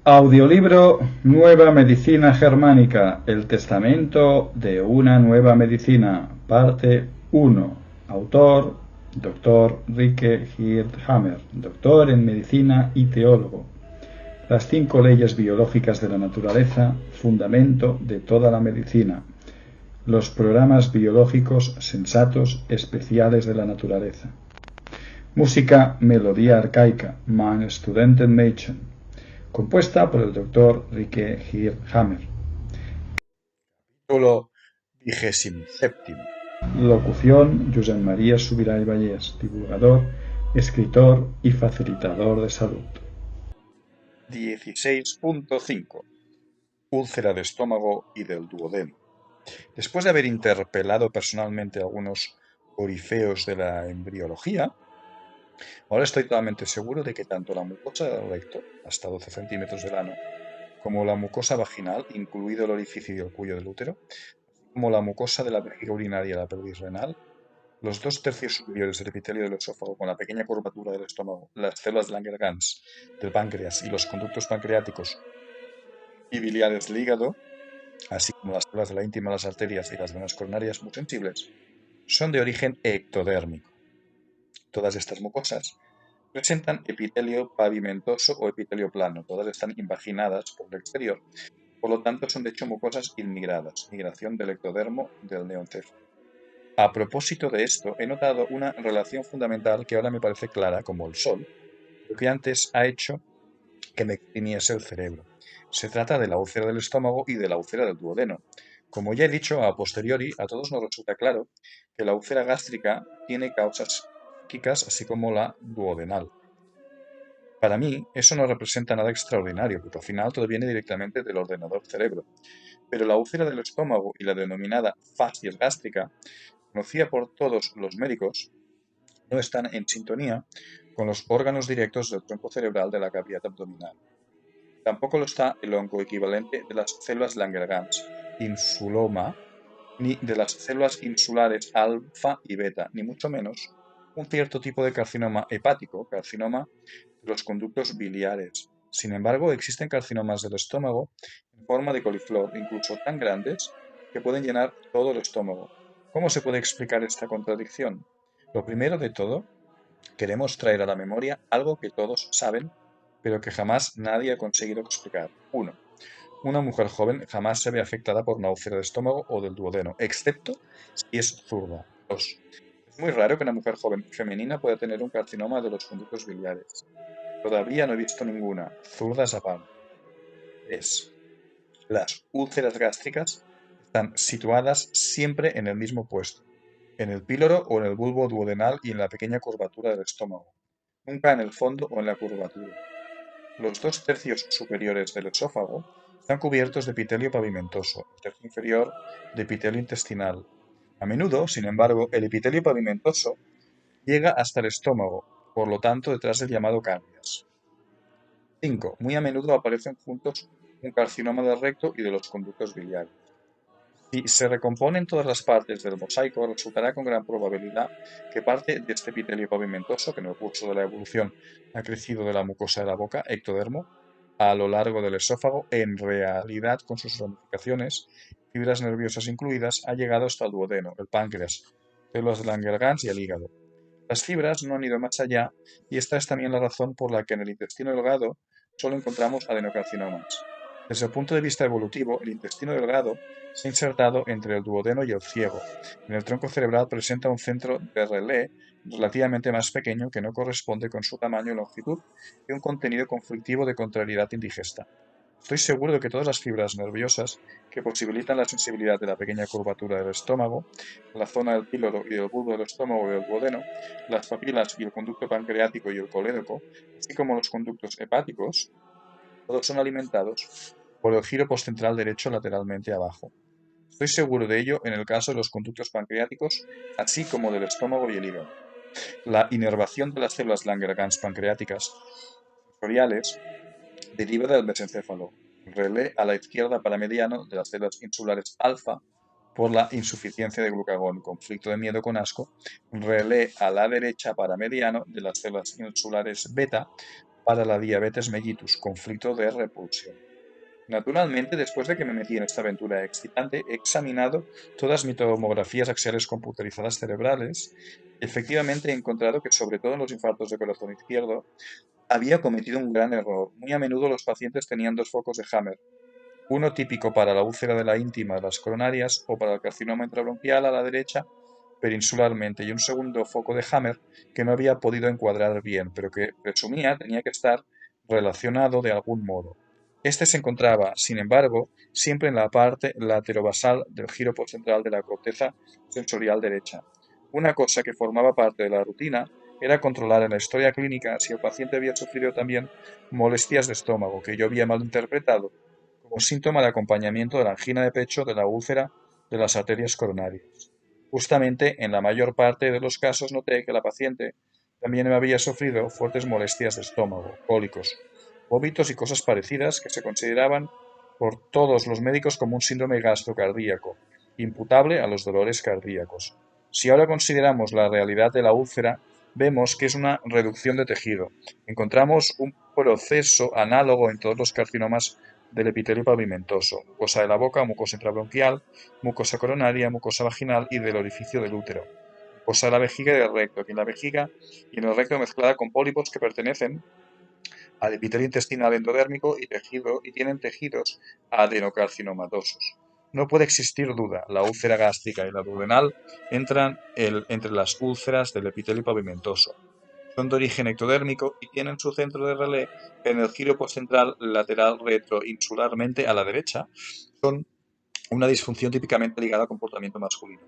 Audiolibro Nueva Medicina Germánica, el testamento de una nueva medicina, parte 1. Autor, Dr. Rike Hirdhammer, doctor en medicina y teólogo. Las 5 leyes biológicas de la naturaleza, fundamento de toda la medicina. Los programas biológicos sensatos especiales de la naturaleza. Música Melodía arcaica, Mein Studentenmädchen, compuesta por el Dr. Rike Hirdhammer. Capítulo 27. Locución Josep María Subirá y Vallés, divulgador, escritor y facilitador de salud. 16.5. Úlcera de estómago y del duodeno. Después de haber interpelado personalmente a algunos corifeos de la embriología, ahora estoy totalmente seguro de que tanto la mucosa del recto, hasta 12 centímetros del ano, como la mucosa vaginal, incluido el orificio y el cuello del útero, como la mucosa de la vejiga urinaria y la pelvis renal, los 2/3 superiores del epitelio del esófago con la pequeña curvatura del estómago, las células de Langerhans del páncreas y los conductos pancreáticos y biliares del hígado, así como las células de la íntima, las arterias y las venas coronarias muy sensibles, son de origen ectodérmico. Todas estas mucosas presentan epitelio pavimentoso o epitelio plano, todas están invaginadas por el exterior, por lo tanto son de hecho mucosas inmigradas, migración del ectodermo del neoencéfalo. A propósito de esto, he notado una relación fundamental que ahora me parece clara como el sol, pero que antes ha hecho que me exprimiese el cerebro. Se trata de la úlcera del estómago y de la úlcera del duodeno. Como ya he dicho, a posteriori, a todos nos resulta claro que la úlcera gástrica tiene causas psíquicas, así como la duodenal. Para mí, eso no representa nada extraordinario, porque al final todo viene directamente del ordenador cerebro. Pero la úlcera del estómago y la denominada fascies gástrica, conocida por todos los médicos, no están en sintonía con los órganos directos del tronco cerebral de la cavidad abdominal. Tampoco lo está el oncoequivalente de las células Langerhans, insuloma, ni de las células insulares alfa y beta, ni mucho menos un cierto tipo de carcinoma hepático, carcinoma de los conductos biliares. Sin embargo, existen carcinomas del estómago en forma de coliflor, incluso tan grandes que pueden llenar todo el estómago. ¿Cómo se puede explicar esta contradicción? Lo primero de todo, queremos traer a la memoria algo que todos saben, pero que jamás nadie ha conseguido explicar. 1. Una mujer joven jamás se ve afectada por una úlcera de estómago o del duodeno, excepto si es zurda. 2. Es muy raro que una mujer joven femenina pueda tener un carcinoma de los conductos biliares. Todavía no he visto ninguna. Zurdas aparte. 3. Las úlceras gástricas están situadas siempre en el mismo puesto, en el píloro o en el bulbo duodenal y en la pequeña curvatura del estómago, nunca en el fondo o en la curvatura. Los 2/3 superiores del esófago están cubiertos de epitelio pavimentoso, el tercio inferior de epitelio intestinal. A menudo, sin embargo, el epitelio pavimentoso llega hasta el estómago, por lo tanto detrás del llamado cáncreas. 5. Muy a menudo aparecen juntos un carcinoma del recto y de los conductos biliares. Si se recomponen todas las partes del mosaico, resultará con gran probabilidad que parte de este epitelio pavimentoso, que en el curso de la evolución ha crecido de la mucosa de la boca, ectodermo, a lo largo del esófago, en realidad con sus ramificaciones, fibras nerviosas incluidas, ha llegado hasta el duodeno, el páncreas, células de Langerhans y el hígado. Las fibras no han ido más allá y esta es también la razón por la que en el intestino delgado solo encontramos adenocarcinomas. Desde el punto de vista evolutivo, el intestino delgado se ha insertado entre el duodeno y el ciego. En el tronco cerebral presenta un centro de relé relativamente más pequeño que no corresponde con su tamaño y longitud y un contenido conflictivo de contrariedad indigesta. Estoy seguro de que todas las fibras nerviosas que posibilitan la sensibilidad de la pequeña curvatura del estómago, la zona del píloro y del bulbo del estómago y del duodeno, las papilas y el conducto pancreático y el colédoco, así como los conductos hepáticos, todos son alimentados por el giro postcentral derecho lateralmente abajo. Estoy seguro de ello en el caso de los conductos pancreáticos, así como del estómago y el hígado. La inervación de las células Langerhans pancreáticas sensoriales deriva del mesencéfalo, relé a la izquierda paramediano de las células insulares alfa por la insuficiencia de glucagón, conflicto de miedo con asco, relé a la derecha paramediano de las células insulares beta para la diabetes mellitus, conflicto de repulsión. Naturalmente, después de que me metí en esta aventura excitante, he examinado todas mis tomografías axiales computarizadas cerebrales. Efectivamente, he encontrado que, sobre todo en los infartos de corazón izquierdo, había cometido un gran error. Muy a menudo los pacientes tenían dos focos de Hammer, uno típico para la úlcera de la íntima de las coronarias o para el carcinoma intrabronquial a la derecha peninsularmente y un segundo foco de Hammer que no había podido encuadrar bien, pero que presumía tenía que estar relacionado de algún modo. Este se encontraba, sin embargo, siempre en la parte laterobasal del giro postcentral de la corteza sensorial derecha. Una cosa que formaba parte de la rutina era controlar en la historia clínica si el paciente había sufrido también molestias de estómago, que yo había malinterpretado como síntoma de acompañamiento de la angina de pecho de la úlcera de las arterias coronarias. Justamente en la mayor parte de los casos noté que la paciente también había sufrido fuertes molestias de estómago, cólicos, vómitos y cosas parecidas que se consideraban por todos los médicos como un síndrome gastrocardíaco, imputable a los dolores cardíacos. Si ahora consideramos la realidad de la úlcera, vemos que es una reducción de tejido. Encontramos un proceso análogo en todos los carcinomas del epitelio pavimentoso, mucosa de la boca, mucosa intrabronquial, mucosa coronaria, mucosa vaginal y del orificio del útero, mucosa de la vejiga y del recto, aquí en la vejiga y en el recto mezclada con pólipos que pertenecen al epitelio intestinal endodérmico y tienen tejidos adenocarcinomatosos. No puede existir duda, la úlcera gástrica y la duodenal entran entre las úlceras del epitelio pavimentoso. Son de origen ectodérmico y tienen su centro de relé en el giro postcentral lateral retroinsularmente a la derecha. Son una disfunción típicamente ligada al comportamiento masculino.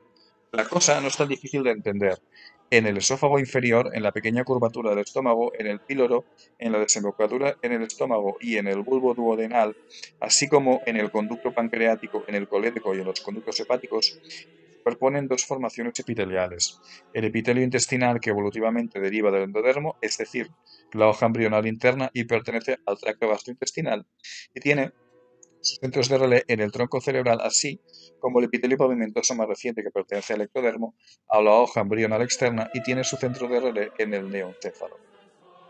La cosa no es tan difícil de entender. En el esófago inferior, en la pequeña curvatura del estómago, en el píloro, en la desembocadura en el estómago y en el bulbo duodenal, así como en el conducto pancreático, en el colédoco y en los conductos hepáticos, superponen dos formaciones epiteliales. El epitelio intestinal, que evolutivamente deriva del endodermo, es decir, la hoja embrional interna y pertenece al tracto gastrointestinal, y tiene sus centros de relé en el tronco cerebral, así como el epitelio pavimentoso más reciente que pertenece al ectodermo, a la hoja embrional externa y tiene su centro de relé en el neoencéfalo.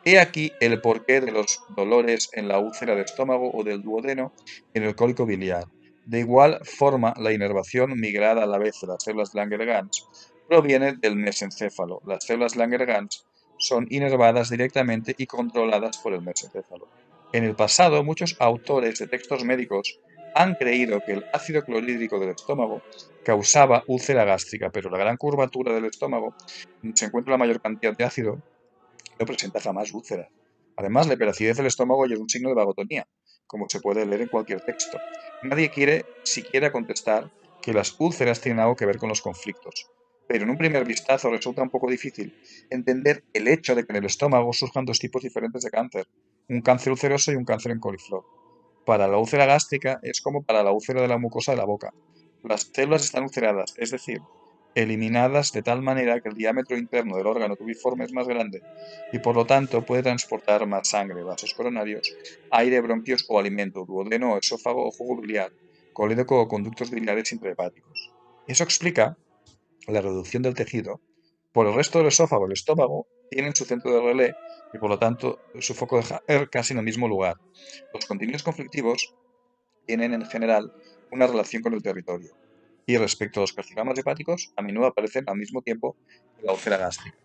He aquí el porqué de los dolores en la úlcera de estómago o del duodeno en el cólico biliar. De igual forma, la inervación migrada a la vez de las células Langerhans proviene del mesencéfalo. Las células Langerhans son inervadas directamente y controladas por el mesencéfalo. En el pasado, muchos autores de textos médicos han creído que el ácido clorhídrico del estómago causaba úlcera gástrica, pero la gran curvatura del estómago, donde se encuentra la mayor cantidad de ácido, no presenta jamás úlceras. Además, la hiperacidez del estómago ya es un signo de vagotonía, como se puede leer en cualquier texto. Nadie quiere siquiera contestar que las úlceras tienen algo que ver con los conflictos. Pero en un primer vistazo resulta un poco difícil entender el hecho de que en el estómago surjan dos tipos diferentes de cáncer, un cáncer ulceroso y un cáncer en coliflor. Para la úlcera gástrica es como para la úlcera de la mucosa de la boca. Las células están ulceradas, es decir, eliminadas de tal manera que el diámetro interno del órgano tubiforme es más grande y por lo tanto puede transportar más sangre, vasos coronarios, aire, bronquios o alimento, duodeno, esófago o jugo biliar, colédoco o conductos biliares intrahepáticos. Eso explica la reducción del tejido. Por el resto del esófago y el estómago tienen su centro de relé y por lo tanto su foco de Haber casi en el mismo lugar. Los continuos conflictivos tienen en general una relación con el territorio. Y respecto a los carcinomas hepáticos, a menudo aparecen al mismo tiempo que la úlcera gástrica.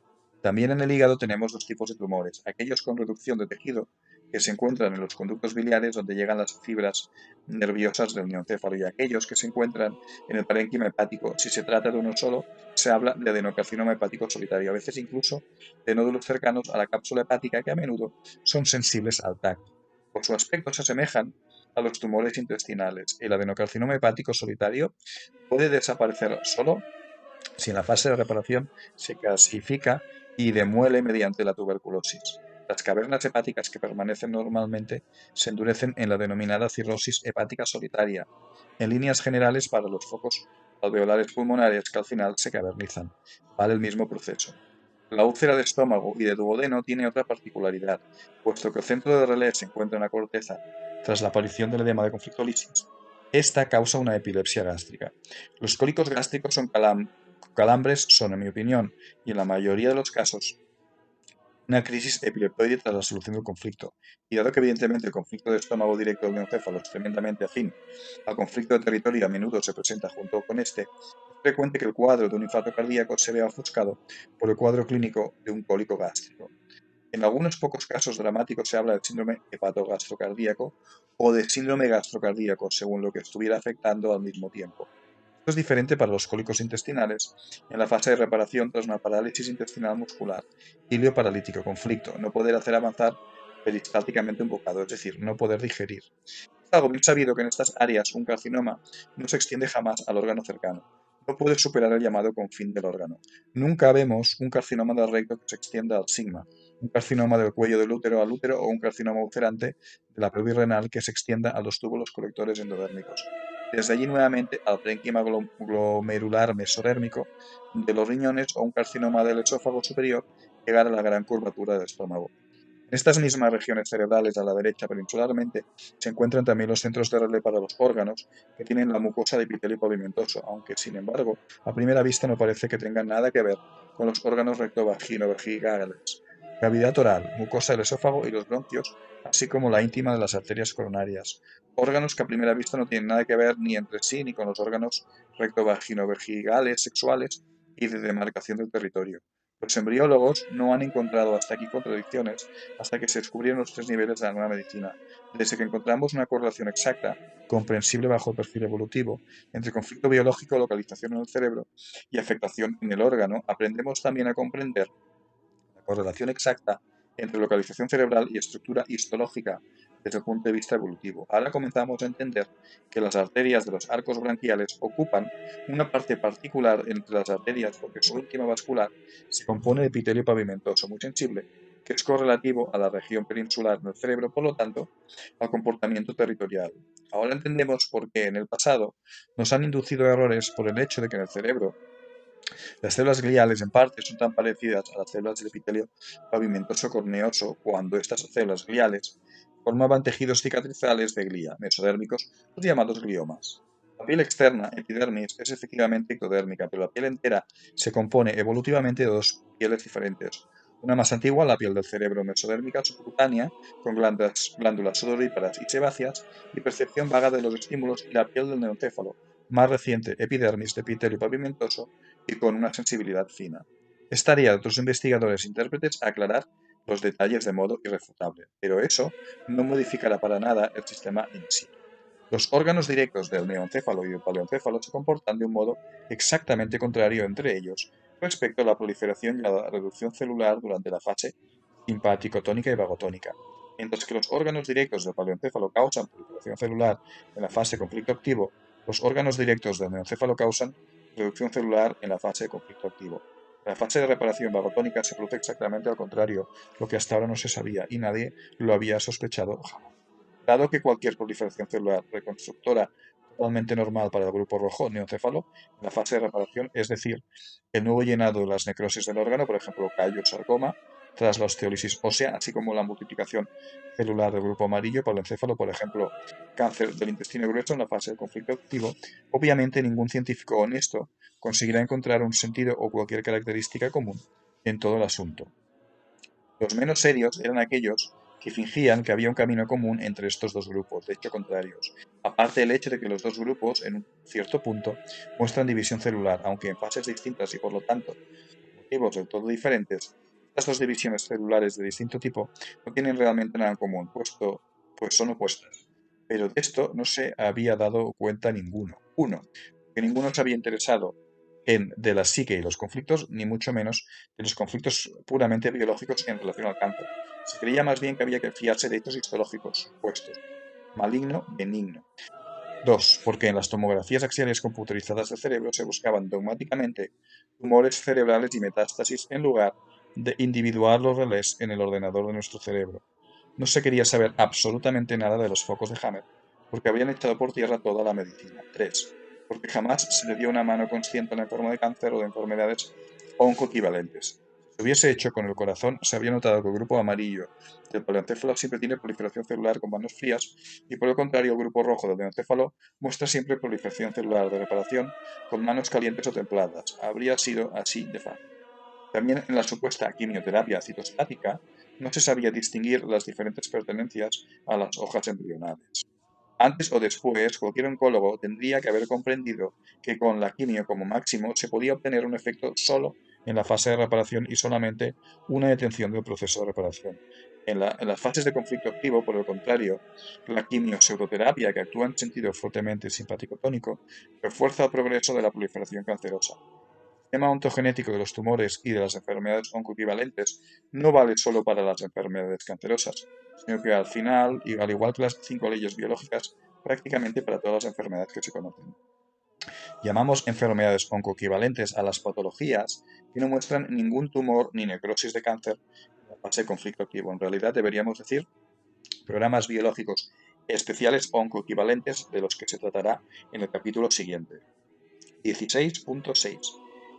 También en el hígado tenemos dos tipos de tumores, aquellos con reducción de tejido, que se encuentran en los conductos biliares donde llegan las fibras nerviosas del neoencéfalo, y aquellos que se encuentran en el parénquima hepático. Si se trata de uno solo, se habla de adenocarcinoma hepático solitario, a veces incluso de nódulos cercanos a la cápsula hepática que a menudo son sensibles al tacto. Por su aspecto se asemejan a los tumores intestinales. El adenocarcinoma hepático solitario puede desaparecer solo si en la fase de reparación se calcifica y demuele mediante la tuberculosis. Las cavernas hepáticas que permanecen normalmente se endurecen en la denominada cirrosis hepática solitaria. En líneas generales, para los focos alveolares pulmonares que al final se cavernizan. Vale el mismo proceso. La úlcera de estómago y de duodeno tiene otra particularidad, puesto que el centro de relé se encuentra en la corteza tras la aparición del edema de conflictolisis. Esta causa una epilepsia gástrica. Los cólicos gástricos son calambres son, en mi opinión, y en la mayoría de los casos, una crisis epileptoide tras la solución del conflicto. Y dado que evidentemente el conflicto de estómago directo del neoncéfalo es tremendamente afín al conflicto de territorio y a menudo se presenta junto con este, es frecuente que el cuadro de un infarto cardíaco se vea ofuscado por el cuadro clínico de un cólico gástrico. En algunos pocos casos dramáticos se habla de síndrome hepatogastrocardíaco o de síndrome gastrocardíaco, según lo que estuviera afectando al mismo tiempo. Esto es diferente para los cólicos intestinales en la fase de reparación tras una parálisis intestinal muscular, ilio paralítico, conflicto, no poder hacer avanzar peristálticamente un bocado, es decir, no poder digerir. Es algo bien sabido que en estas áreas un carcinoma no se extiende jamás al órgano cercano. No puede superar el llamado confín del órgano. Nunca vemos un carcinoma del recto que se extienda al sigma, un carcinoma del cuello del útero al útero o un carcinoma ulcerante de la pelvis renal que se extienda a los túbulos colectores endodérmicos. Desde allí nuevamente al parénquima glomerular mesodérmico de los riñones o un carcinoma del esófago superior llegar a la gran curvatura del estómago. En estas mismas regiones cerebrales a la derecha peninsularmente se encuentran también los centros de relé para los órganos que tienen la mucosa de epitelio pavimentoso, aunque sin embargo a primera vista no parece que tengan nada que ver con los órganos rectovagino-vergigales, cavidad oral, mucosa del esófago y los bronquios, así como la íntima de las arterias coronarias, órganos que a primera vista no tienen nada que ver ni entre sí ni con los órganos rectovagino-vergigales sexuales y de demarcación del territorio. Los embriólogos no han encontrado hasta aquí contradicciones hasta que se descubrieron los tres niveles de la nueva medicina. Desde que encontramos una correlación exacta, comprensible bajo el perfil evolutivo, entre conflicto biológico, localización en el cerebro y afectación en el órgano, aprendemos también a comprender la correlación exacta entre localización cerebral y estructura histológica desde el punto de vista evolutivo. Ahora comenzamos a entender que las arterias de los arcos branquiales ocupan una parte particular entre las arterias porque su íntima vascular se compone de epitelio pavimentoso muy sensible, que es correlativo a la región peninsular del cerebro, por lo tanto, al comportamiento territorial. Ahora entendemos por qué en el pasado nos han inducido errores por el hecho de que en el cerebro las células gliales, en parte, son tan parecidas a las células del epitelio pavimentoso corneoso cuando estas células gliales formaban tejidos cicatrizales de glía, mesodérmicos, los llamados gliomas. La piel externa, epidermis, es efectivamente ectodérmica, pero la piel entera se compone evolutivamente de dos pieles diferentes. Una más antigua, la piel del cerebro mesodérmica subcutánea, con glándulas sudoríparas y sebáceas, y percepción vaga de los estímulos, y la piel del neoncéfalo, más reciente, epidermis de epitelio pavimentoso, y con una sensibilidad fina. Es tarea de otros investigadores e intérpretes aclarar los detalles de modo irrefutable, pero eso no modificará para nada el sistema en sí. Los órganos directos del neoencéfalo y del paleoencéfalo se comportan de un modo exactamente contrario entre ellos respecto a la proliferación y a la reducción celular durante la fase simpático-tónica y vagotónica. Mientras que los órganos directos del paleoencéfalo causan proliferación celular en la fase conflicto activo, los órganos directos del neoencéfalo causan reducción celular en la fase de conflicto activo. En la fase de reparación vagotónica se produce exactamente al contrario, lo que hasta ahora no se sabía y nadie lo había sospechado jamás. Dado que cualquier proliferación celular reconstructora totalmente normal para el grupo rojo neoencéfalo, en la fase de reparación, es decir, el nuevo llenado de las necrosis del órgano, por ejemplo, callo, sarcoma, tras la osteólisis ósea, así como la multiplicación celular del grupo amarillo para el encéfalo, por ejemplo, cáncer del intestino grueso en la fase del conflicto activo, obviamente ningún científico honesto conseguirá encontrar un sentido o cualquier característica común en todo el asunto. Los menos serios eran aquellos que fingían que había un camino común entre estos dos grupos, de hecho contrarios. Aparte del hecho de que los dos grupos, en un cierto punto, muestran división celular, aunque en fases distintas y por lo tanto motivos del todo diferentes, estas dos divisiones celulares de distinto tipo no tienen realmente nada en común, pues son opuestas. Pero de esto no se había dado cuenta ninguno. Uno, que ninguno se había interesado de la psique y los conflictos, ni mucho menos de los conflictos puramente biológicos en relación al cáncer. Se creía más bien que había que fiarse de hechos histológicos supuestos, maligno, benigno. Dos, porque en las tomografías axiales computarizadas del cerebro se buscaban dogmáticamente tumores cerebrales y metástasis en lugar de individuar los relés en el ordenador de nuestro cerebro. No se quería saber absolutamente nada de los focos de Hammer, porque habían echado por tierra toda la medicina. 3. Porque jamás se le dio una mano consciente a la enferma de cáncer o de enfermedades oncoequivalentes. Si se hubiese hecho con el corazón, se habría notado que el grupo amarillo del paleoencéfalo siempre tiene proliferación celular con manos frías y por el contrario el grupo rojo del neoencéfalo muestra siempre proliferación celular de reparación con manos calientes o templadas. Habría sido así de fácil. También en la supuesta quimioterapia citostática no se sabía distinguir las diferentes pertenencias a las hojas embrionales. Antes o después, cualquier oncólogo tendría que haber comprendido que con la quimio como máximo se podía obtener un efecto solo en la fase de reparación y solamente una detención del proceso de reparación. En las fases de conflicto activo, por el contrario, la quimiopseudoterapia, que actúa en sentido fuertemente simpático-tónico, refuerza el progreso de la proliferación cancerosa. El sistema ontogenético de los tumores y de las enfermedades oncoequivalentes no vale solo para las enfermedades cancerosas, sino que al final, y al igual que las 5 leyes biológicas, prácticamente para todas las enfermedades que se conocen. Llamamos enfermedades oncoequivalentes a las patologías que no muestran ningún tumor ni necrosis de cáncer en la fase de conflicto activo. En realidad deberíamos decir programas biológicos especiales oncoequivalentes, de los que se tratará en el capítulo siguiente. 16.6.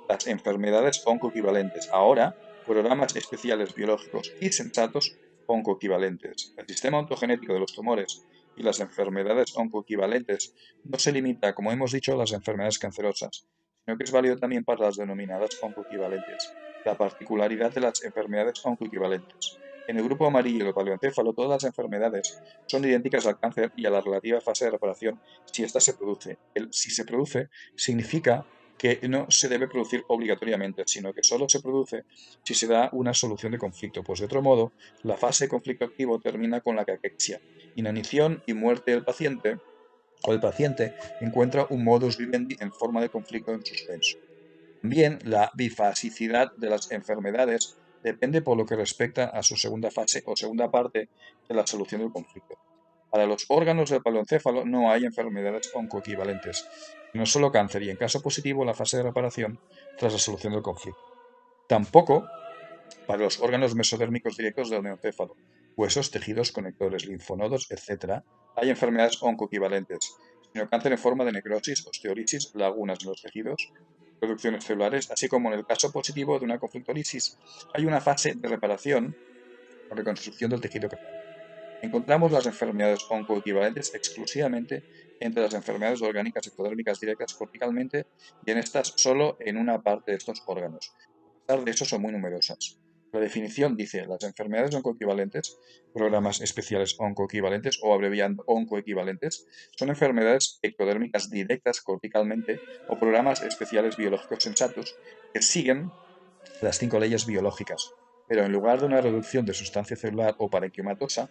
Las enfermedades oncoequivalentes. Ahora, programas especiales biológicos y sensatos oncoequivalentes. El sistema ontogenético de los tumores y las enfermedades oncoequivalentes no se limita, como hemos dicho, a las enfermedades cancerosas, sino que es válido también para las denominadas oncoequivalentes. La particularidad de las enfermedades oncoequivalentes. En el grupo amarillo del paleoencéfalo, todas las enfermedades son idénticas al cáncer y a la relativa fase de reparación si ésta se produce. El si se produce significa que no se debe producir obligatoriamente, sino que solo se produce si se da una solución de conflicto. Pues de otro modo, la fase de conflicto activo termina con la caquexia, inanición y muerte del paciente, o el paciente encuentra un modus vivendi en forma de conflicto en suspenso. También la bifasicidad de las enfermedades depende por lo que respecta a su segunda fase o segunda parte de la solución del conflicto. Para los órganos del paleoencéfalo no hay enfermedades oncoequivalentes, sino solo cáncer y, en caso positivo, la fase de reparación tras la solución del conflicto. Tampoco para los órganos mesodérmicos directos del neoencéfalo, huesos, tejidos, conectores, linfonodos, etc., hay enfermedades oncoequivalentes, sino cáncer en forma de necrosis, osteolisis, lagunas en los tejidos, producciones celulares, así como en el caso positivo de una conflictolisis, hay una fase de reparación o reconstrucción del tejido capilar. Encontramos las enfermedades oncoequivalentes exclusivamente entre las enfermedades orgánicas ectodérmicas directas corticalmente y en estas solo en una parte de estos órganos. A pesar de eso, son muy numerosas. La definición dice: las enfermedades oncoequivalentes, programas especiales oncoequivalentes o abreviando oncoequivalentes, son enfermedades ectodérmicas directas corticalmente o programas especiales biológicos sensatos que siguen las 5 leyes biológicas, pero en lugar de una reducción de sustancia celular o parenquimatosa,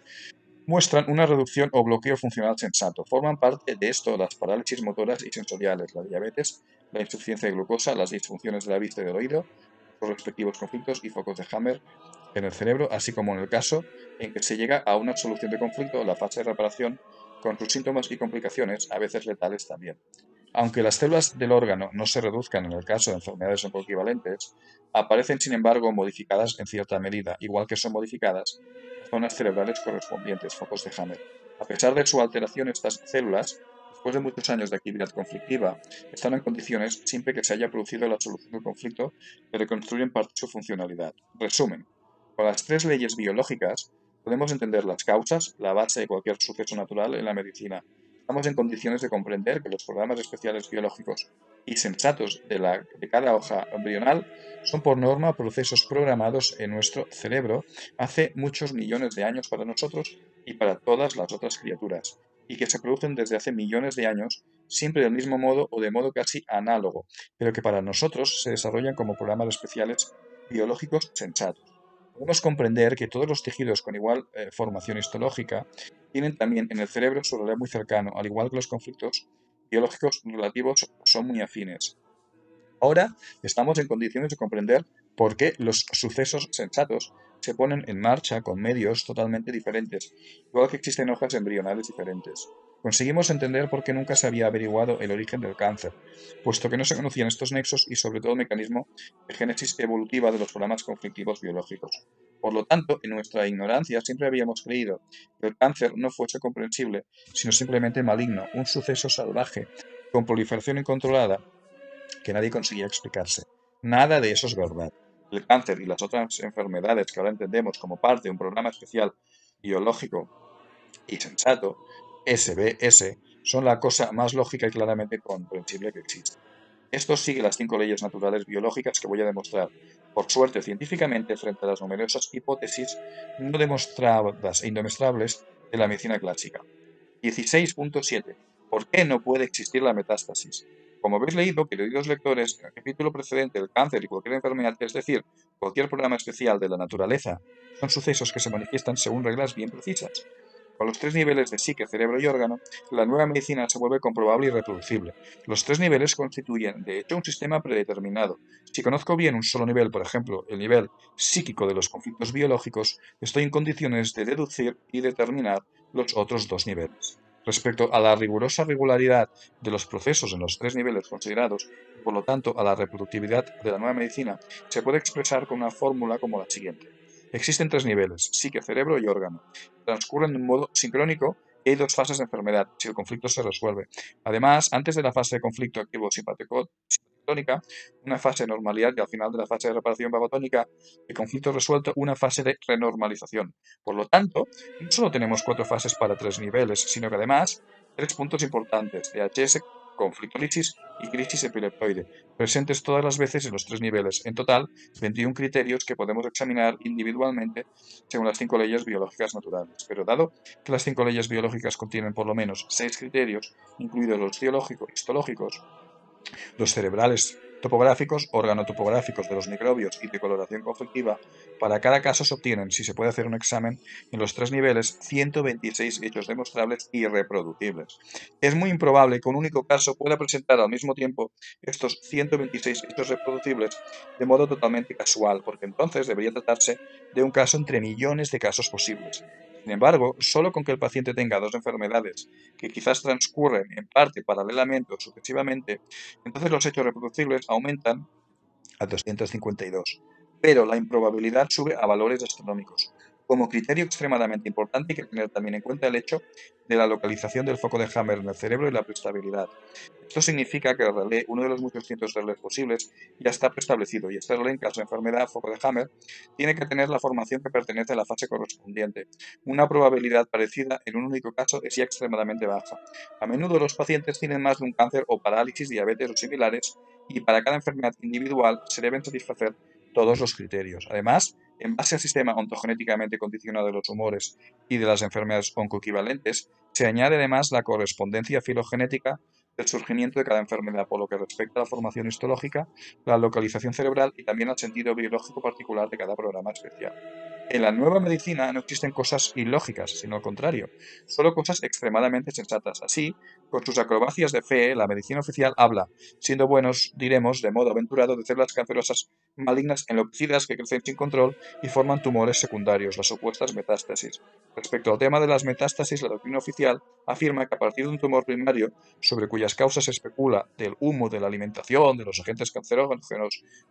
muestran una reducción o bloqueo funcional sensato. Forman parte de esto las parálisis motoras y sensoriales, la diabetes, la insuficiencia de glucosa, las disfunciones de la vista y del oído, los respectivos conflictos y focos de Hammer en el cerebro, así como en el caso en que se llega a una solución de conflicto, la fase de reparación, con sus síntomas y complicaciones, a veces letales también. Aunque las células del órgano no se reduzcan en el caso de enfermedades oncoequivalentes, aparecen sin embargo modificadas en cierta medida, igual que son modificadas las zonas cerebrales correspondientes, focos de Hammer. A pesar de su alteración, estas células, después de muchos años de actividad conflictiva, están en condiciones, siempre que se haya producido la solución del conflicto, de reconstruir parte su funcionalidad. Resumen: con las 3 leyes biológicas podemos entender las causas, la base de cualquier suceso natural en la medicina. Estamos en condiciones de comprender que los programas especiales biológicos y sensatos de cada hoja embrional son por norma procesos programados en nuestro cerebro hace muchos millones de años para nosotros y para todas las otras criaturas, y que se producen desde hace millones de años, siempre del mismo modo o de modo casi análogo, pero que para nosotros se desarrollan como programas especiales biológicos sensatos. Podemos comprender que todos los tejidos con igual formación histológica tienen también en el cerebro su relé muy cercano, al igual que los conflictos biológicos relativos son muy afines. Ahora estamos en condiciones de comprender por qué los sucesos sensatos se ponen en marcha con medios totalmente diferentes, igual que existen hojas embrionales diferentes. Conseguimos entender por qué nunca se había averiguado el origen del cáncer, puesto que no se conocían estos nexos y sobre todo el mecanismo de génesis evolutiva de los programas conflictivos biológicos. Por lo tanto, en nuestra ignorancia siempre habíamos creído que el cáncer no fuese comprensible, sino simplemente maligno, un suceso salvaje, con proliferación incontrolada que nadie conseguía explicarse. Nada de eso es verdad. El cáncer y las otras enfermedades que ahora entendemos como parte de un programa especial biológico y sensato, SBS, son la cosa más lógica y claramente comprensible que existe. Esto sigue las 5 leyes naturales biológicas que voy a demostrar, por suerte científicamente, frente a las numerosas hipótesis no demostradas e indemostrables de la medicina clásica. 16.7. ¿Por qué no puede existir la metástasis? Como habéis leído, queridos lectores, en el capítulo precedente, el cáncer y cualquier enfermedad, es decir, cualquier programa especial de la naturaleza, son sucesos que se manifiestan según reglas bien precisas. Con los 3 niveles de psique, cerebro y órgano, la nueva medicina se vuelve comprobable y reproducible. Los 3 niveles constituyen, de hecho, un sistema predeterminado. Si conozco bien un solo nivel, por ejemplo, el nivel psíquico de los conflictos biológicos, estoy en condiciones de deducir y determinar los otros 2 niveles. Respecto a la rigurosa regularidad de los procesos en los 3 niveles considerados, y por lo tanto a la reproductividad de la nueva medicina, se puede expresar con una fórmula como la siguiente. Existen 3 niveles, psique, cerebro y órgano. Transcurren de un modo sincrónico y hay 2 fases de enfermedad, si el conflicto se resuelve. Además, antes de la fase de conflicto activo simpatónica, una fase de normalidad y al final de la fase de reparación vagotónica, de conflicto resuelto, una fase de renormalización. Por lo tanto, no solo tenemos 4 fases para 3 niveles, sino que además 3 puntos importantes, DHS, conflictolisis y crisis epileptoide, presentes todas las veces en los 3 niveles. En total, 21 criterios que podemos examinar individualmente según las 5 leyes biológicas naturales. Pero dado que las 5 leyes biológicas contienen por lo menos 6 criterios, incluidos los biológicos y histológicos, los cerebrales topográficos, organotopográficos de los microbios y de coloración conflictiva, para cada caso se obtienen, si se puede hacer un examen, en los 3 niveles, 126 hechos demostrables y reproducibles. Es muy improbable que un único caso pueda presentar al mismo tiempo estos 126 hechos reproducibles de modo totalmente casual, porque entonces debería tratarse de un caso entre millones de casos posibles. Sin embargo, solo con que el paciente tenga 2 enfermedades que quizás transcurren en parte paralelamente o sucesivamente, entonces los hechos reproducibles aumentan a 252, pero la improbabilidad sube a valores astronómicos. Como criterio extremadamente importante hay que tener también en cuenta el hecho de la localización del foco de Hammer en el cerebro y la preestabilidad. Esto significa que el relé, uno de los muchos cientos de relés posibles, ya está preestablecido y este relé, en caso de enfermedad, foco de Hammer, tiene que tener la formación que pertenece a la fase correspondiente. Una probabilidad parecida en un único caso es ya extremadamente baja. A menudo los pacientes tienen más de un cáncer o parálisis, diabetes o similares y para cada enfermedad individual se deben satisfacer todos los criterios. Además, en base al sistema ontogenéticamente condicionado de los humores y de las enfermedades oncoequivalentes, se añade además la correspondencia filogenética del surgimiento de cada enfermedad, por lo que respecta a la formación histológica, la localización cerebral y también al sentido biológico particular de cada programa especial. En la nueva medicina no existen cosas ilógicas, sino al contrario, solo cosas extremadamente sensatas. Así, con sus acrobacias de fe, la medicina oficial habla, siendo buenos, diremos, de modo aventurado, de células cancerosas malignas enloquecidas que crecen sin control y forman tumores secundarios, las supuestas metástasis. Respecto al tema de las metástasis, la doctrina oficial afirma que a partir de un tumor primario, sobre cuyas causas se especula del humo, de la alimentación, de los agentes cancerógenos,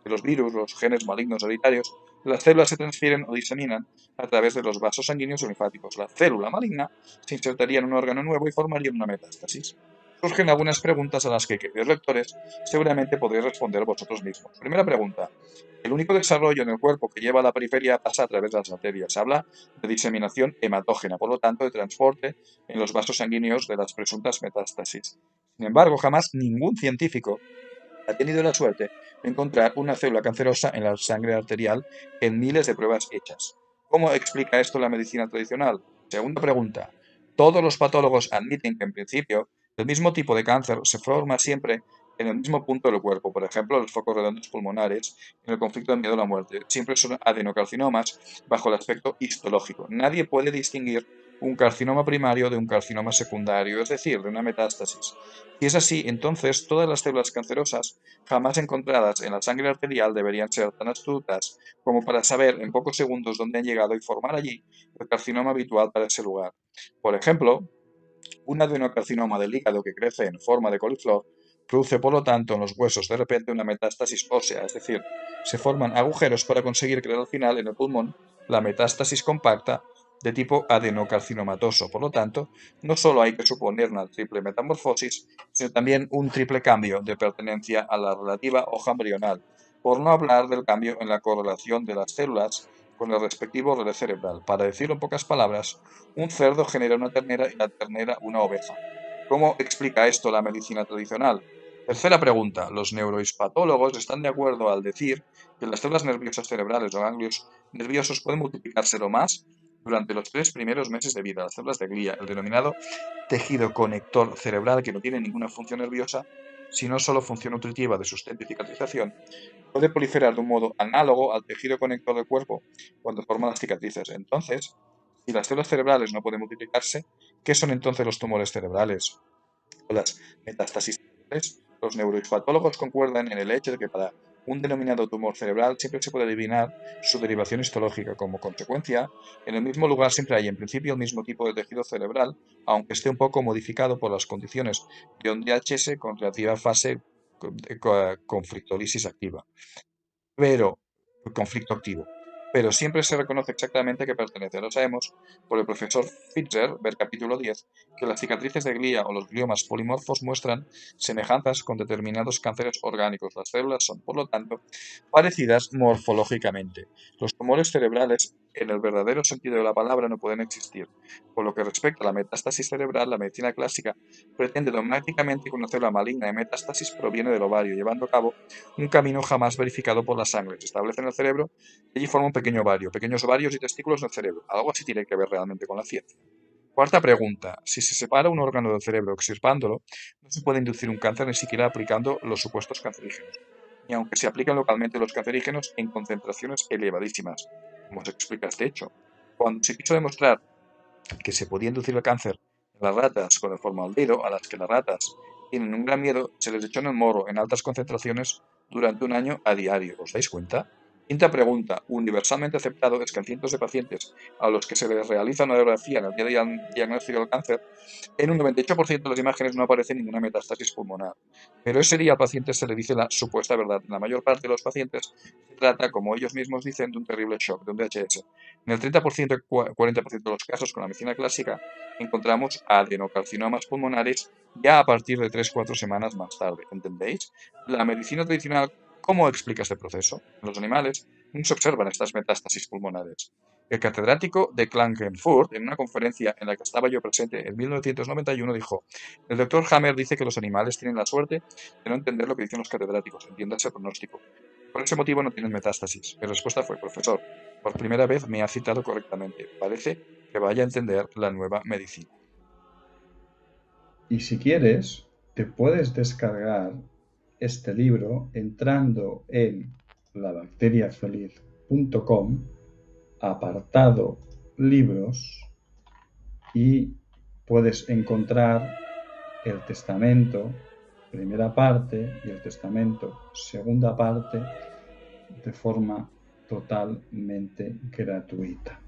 de los virus, los genes malignos hereditarios, las células se transfieren o diseminan a través de los vasos sanguíneos o linfáticos. La célula maligna se insertaría en un órgano nuevo y formaría una metástasis. Surgen algunas preguntas a las que, queridos lectores, seguramente podréis responder vosotros mismos. Primera pregunta. El único desarrollo en el cuerpo que lleva a la periferia pasa a través de las arterias. Se habla de diseminación hematógena, por lo tanto, de transporte en los vasos sanguíneos de las presuntas metástasis. Sin embargo, jamás ningún científico ha tenido la suerte de encontrar una célula cancerosa en la sangre arterial en miles de pruebas hechas. ¿Cómo explica esto la medicina tradicional? Segunda pregunta. Todos los patólogos admiten que, en principio, el mismo tipo de cáncer se forma siempre en el mismo punto del cuerpo. Por ejemplo, los focos redondos pulmonares en el conflicto de miedo a la muerte siempre son adenocarcinomas bajo el aspecto histológico. Nadie puede distinguir un carcinoma primario de un carcinoma secundario, es decir, de una metástasis. Si es así, entonces todas las células cancerosas jamás encontradas en la sangre arterial deberían ser tan astutas como para saber en pocos segundos dónde han llegado y formar allí el carcinoma habitual para ese lugar. Por ejemplo, un adenocarcinoma del hígado que crece en forma de coliflor produce, por lo tanto, en los huesos de repente una metástasis ósea, es decir, se forman agujeros para conseguir crear al final en el pulmón la metástasis compacta de tipo adenocarcinomatoso. Por lo tanto, no solo hay que suponer una triple metamorfosis, sino también un triple cambio de pertenencia a la relativa hoja embrional, por no hablar del cambio en la correlación de las células con el respectivo relé cerebral. Para decirlo en pocas palabras, un cerdo genera una ternera y la ternera una oveja. ¿Cómo explica esto la medicina tradicional? Tercera pregunta. Los neurohispatólogos están de acuerdo al decir que las células nerviosas cerebrales o ganglios nerviosos pueden multiplicarse lo más durante los 3 primeros meses de vida. Las células de glía, el denominado tejido conector cerebral que no tiene ninguna función nerviosa, sino solo función nutritiva de sustento y cicatrización, puede proliferar de un modo análogo al tejido conector del cuerpo cuando forma las cicatrices. Entonces, si las células cerebrales no pueden multiplicarse, ¿qué son entonces los tumores cerebrales o las metástasis cerebrales? Los neuroinfatólogos concuerdan en el hecho de que para un denominado tumor cerebral siempre se puede adivinar su derivación histológica. Como consecuencia, en el mismo lugar siempre hay en principio el mismo tipo de tejido cerebral, aunque esté un poco modificado por las condiciones de un DHS con relativa fase de conflictólisis activa pero conflicto activo. Pero siempre se reconoce exactamente a qué pertenece. Lo sabemos por el profesor Fitzer, ver capítulo 10, que las cicatrices de glía o los gliomas polimorfos muestran semejanzas con determinados cánceres orgánicos. Las células son, por lo tanto, parecidas morfológicamente. Los tumores cerebrales, en el verdadero sentido de la palabra, no pueden existir. Por lo que respecta a la metástasis cerebral, la medicina clásica pretende dogmáticamente que una célula maligna de metástasis proviene del ovario, llevando a cabo un camino jamás verificado por la sangre. Se establece en el cerebro y allí forma un pequeño ovario, pequeños ovarios y testículos en el cerebro. Algo así tiene que ver realmente con la ciencia. Cuarta pregunta. Si se separa un órgano del cerebro extirpándolo, no se puede inducir un cáncer ni siquiera aplicando los supuestos cancerígenos, ni aunque se aplican localmente los cancerígenos en concentraciones elevadísimas, como se explica este hecho. Cuando se quiso demostrar que se podía inducir el cáncer en las ratas con el formaldehído, a las que las ratas tienen un gran miedo, se les echó en el morro en altas concentraciones durante un año a diario. ¿Os dais cuenta? Quinta pregunta. Universalmente aceptado es que en cientos de pacientes a los que se les realiza una radiografía en el día de diagnóstico del cáncer, en un 98% de las imágenes no aparece ninguna metástasis pulmonar. Pero ese día al paciente se le dice la supuesta verdad. En la mayor parte de los pacientes se trata, como ellos mismos dicen, de un terrible shock, de un DHS. En el 30% y 40% de los casos con la medicina clásica encontramos adenocarcinomas pulmonares ya a partir de 3-4 semanas más tarde. ¿Entendéis? La medicina tradicional, ¿cómo explica este proceso? En los animales no se observan estas metástasis pulmonares. El catedrático de Klagenfurt, en una conferencia en la que estaba yo presente en 1991, dijo: el doctor Hammer dice que los animales tienen la suerte de no entender lo que dicen los catedráticos, entiéndase el pronóstico. Por ese motivo no tienen metástasis. Mi respuesta fue: profesor, por primera vez me ha citado correctamente. Parece que vaya a entender la nueva medicina. Y si quieres, te puedes descargar este libro entrando en labacteriafeliz.com, apartado libros, y puedes encontrar el testamento, primera parte, y el testamento, segunda parte, de forma totalmente gratuita.